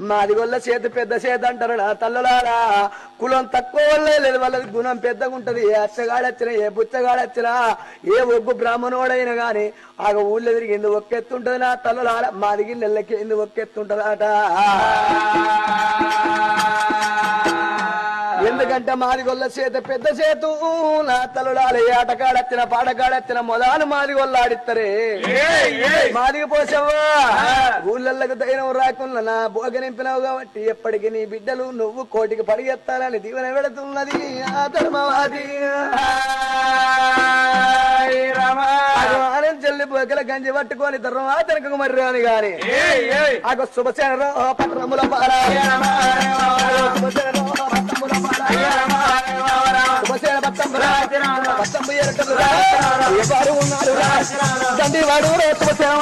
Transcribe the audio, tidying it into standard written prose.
మాది గొల్ల చేతి పెద్ద చేతి అంటారు నా తల్లులారా. కులం తక్కువ వల్లే లేదు, వాళ్ళది గుణం పెద్దగా ఉంటది. ఏ అచ్చగాడొచ్చినా ఏ బుచ్చగాడొచ్చినా ఏ ఒగ్గు బ్రాహ్మణోడైనా గాని ఆ ఊళ్ళో తిరిగింది ఒక్కెత్తుంటది నా తల్లులారా. మాది గిల్లెళ్ళకి ఎందుకు ఒక్కెత్తుంటదట. ఎందుకంటే మాది గొల్ల చేత పెద్ద చేతు నా తల్లులాల ఆటకాడొచ్చిన పాటకాడొచ్చిన మొదలు మాది గొల్ల ఆడిత్తరే. మాదికి పోసావా ఊళ్ళకు ధైర్యం రాకుండా నా బోగ నింపినావు కాబట్టి ఎప్పటికి నీ బిడ్డలు నువ్వు కోటికి పరిగెత్తాలని దీవెన పెడుతున్నది ఆ ధర్మవాది. చెల్లి బోకల గంజి పట్టుకొని తర్వాతనకు మర్రి అని గాని ఆగ శుభసేన పట్టణముల దండి వాడు శుభసేన